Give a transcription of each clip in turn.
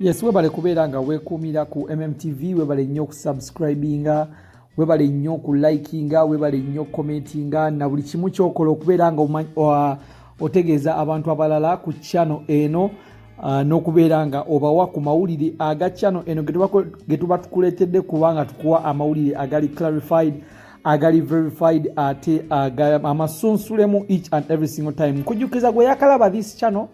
Yes, webale kubeera nga weekuumira ku MMTV, webale nnyo okusubscribinga, webale nnyo okulikinga, webale nnyo commentinga na buli kimu kyokola okubeera nga otegeeza abantu abalala ku channel eno n'okubeera nga obawa ku mawulire aga channel eno ge tuba tukuleetedde kubanga tukuwa amawulire agali clarified, agali verified ate amasunsulemu each and every single time. Nkujjukiza gwe yakalaba this channel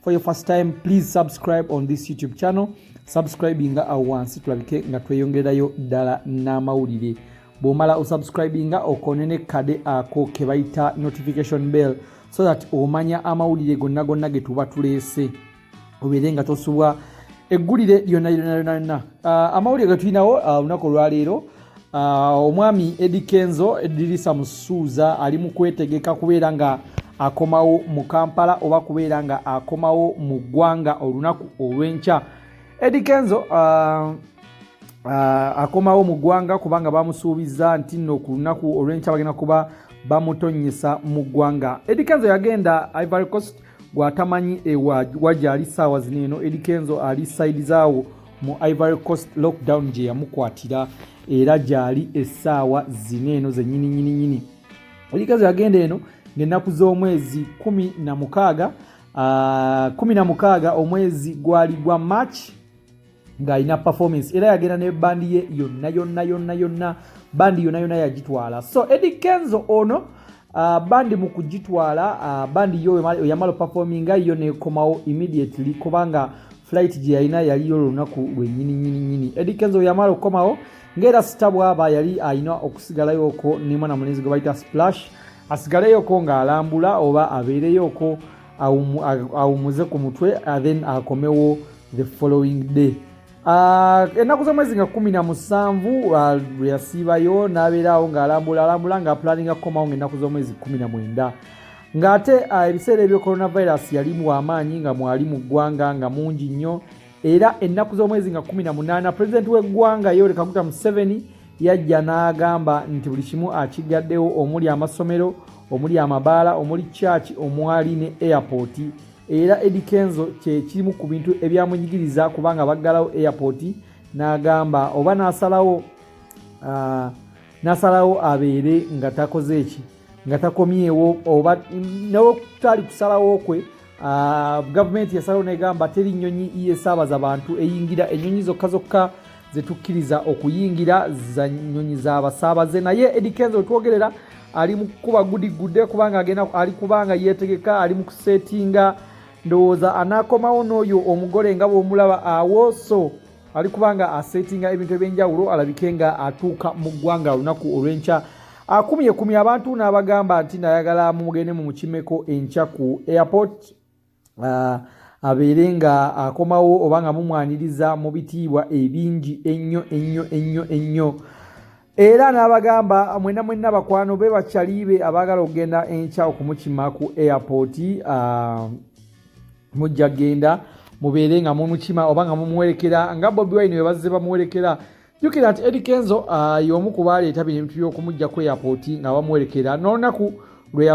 for your first time, please subscribe on this YouTube channel. Subscribinga awansi tulabike nga tweyongerayo ddala n'amawulire. Bw'omala osubscribinga okonene kade ako ke bayita notification bell so that omanya amawulire gonna ge tuba tuleese. Obeere nga tosubwa eggulire lyonna. Amawulire ge tulinawo olunaku olwaleero, omwami Eddie Kenzo Eddirisa Musuuza ali mu kwetegeka kubeera nga akomawo mu Kampala oba kubeera nga akomawo mu ggwanga olunaku olw'enkya. Eddie Kenzo akomawo mu ggwanga kubanga bamusuubiza nti nno ku lunaku olw'enkya bagenda kuba bamutonnyesa mu ggwanga. Eddie Kenzo yagenda Ivory Coast, gwatamanyi wajali saawa zino eno. Eddie Kenzo ali side zaawo mu Ivory Coast, lockdown gye yamukwatira era gyali essaawa zino eno zennyini. Eddie Kenzo yagenda eno ng'ennaku z'omwezi 16 omwezi gwali gwa March ng'alina performance era yagenda ne bandi ye yonna bandi yonna yagitwala. So Eddie Kenzo ono bandi mu kugitwala, bandi yo yamala performinga yo nekomawo immediately kubanga flight gye yalina yaliyo olunaku lwennyini. Eddie Kenzo yamala okukomawo ng'era sitabwaba yali alina okusigalayoko ne mwana mulenzi gwe bayita Splash, asigaleyoko ng'alambula oba abeereyoko awumuze ku mutwe then akomewo the following day. Ennaku z'omwezi nga 17 lwe yasiibayo n'abeerawo ng'alambula ng'apulaninga kukomawo ng'ennaku z'omwezi 19 ng'ate ebiseera ebyo coronavirus yali mu amaanyi nga mwali mu ggwanga nga mungi nnyo. Era ennaku z'omwezi nga 18 pulezidenti w'eggwanga Yoweri Kaguta Museveni yajja n'agamba nti buli kimu akigaddewo, omuli amasomero, omuli amabaala, omuli church, omwali ne airport. Era Eddie Kenzo kye kimu ku bintu ebyamunyigiriza kubanga baggalawo airport, n'agamba oba n'asalawo abeere nga takoze eki, nga takomyewo oba n'okutali kusalawo kwe. Gavumenti yasalawo n'egamba teri nnyonyi yesaabaza abantu eyingira, ennyonyi zokka zetukkiriza okuyingira za nnyonyi z'abasaabaze. Naye Eddie Kenzo twogerera ali mu kuba gudigudde kubanga agenda ali kubanga yeetegeka, ali mu kusetinga, ndowooza anaakomawo n'oyo omugole nga bw'omulaba awo, so ali kubanga asetinga ebintu eby'enjawulo alabike nga atuuka mu ggwanga olunaku olw'enkya. Akumye abantu n'abagamba nti nayagala mugende mu mukimeko enkya ku airport, abeere nga akomawo oba nga mumwaniriza mu bitiibwa ebingi ennyo. Era n'abagamba mwenna bakwano be bakyalibe abaagala okugenda enkya okumukima ku airport, mujja genda mubeere nga mumukima oba nga mumuwerekera nga Bobi Wine we bazze bamuwerekera. Jjukira nti Eddie Kenzo y'omu ku baaleeta bintu by'okumujja ku airport nga bamuwerekera n'olunaku lwe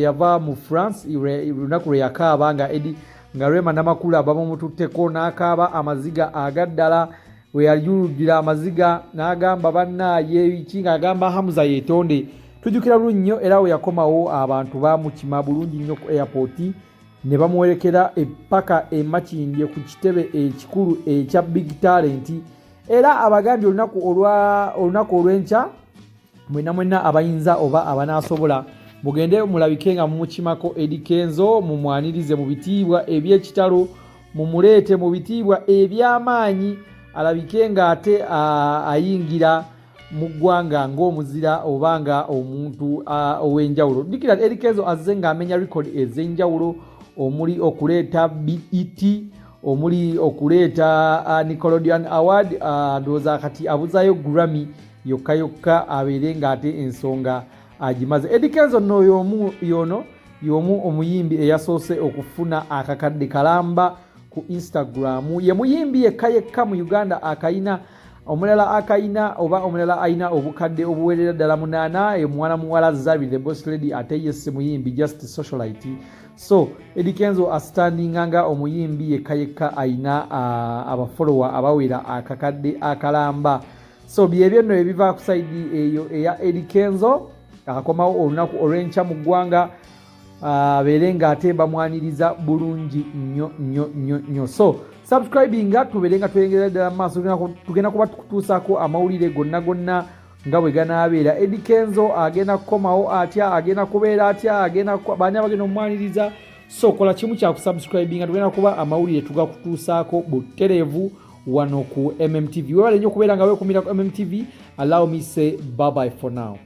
yava mu France, lunaku lwe yakaaba nga Eddie nga Rema Namakula bamumututteko n'akaaba amaziga agaddala, we yayuludira amaziga n'agamba bannaaye biki ng'agamba Hamza yeetonde. Tujjukira bulungi nnyo era we yakomawo abantu baamukima bulungi nnyo ku airport ne bamuwerekera epaka emakindye ku kitebe ekikulu ekya Big Talent. Era abagambye olunaku olw'enkya mwenna abayinza oba abanaasobola mugende mulabike nga mumukimako Eddie Kenzo, mumwanirize mu bitiibwa eby'ekitalo, mumuleete mu bitiibwa eby'amaanyi alabike nga ate ayingira mu ggwanga ng'omuzira oba nga omuntu ow'enjawulo. Dikira Eddie Kenzo azze ng'amenya record ez'enjawulo, omuli okuleeta BET, omuli okuleeta Nickelodeon Award, ndowooza kati abuzaayo Grammy yokka abeere ng'ate ensonga agimaze. Eddie Kenzo nno y'omu omuyimbi eyasoose okufuna akakadde kalamba ku Instagram. Ye muyimbi yekka mu Uganda akayina omulala ayina obukadde obuwerera ddala 8, mwana muwala Zabi the Boss Lady ate ye si muyimbi, just socialite. so Eddie Kenzo astandinganga omuyimbi yekka aina abafollower abawera akakadde akalamba. So byebyo nno ebiva ku side eyo eya Eddie Kenzo akakomawo olunaku olw'enkya mu ggwanga abeere ng'ate bamwaniriza bulungi nnyo. So subscribinga tubeere nga tweyongera ddala mu maaso tugenda kuba tukutuusaako amawulire gonna nga bwe ganaabeera. Eddie Kenzo agenda kukomawo atya, agenda kubeera atya, baani abagenda omumwaniriza. So kola kimu kya kusubscribinga tugenda kuba amawulire tugakutuusaako butereevu wano ku MMTV. Webale nnyo okubeera nga weekuumira ku MMTV. Allow me say bye bye for now.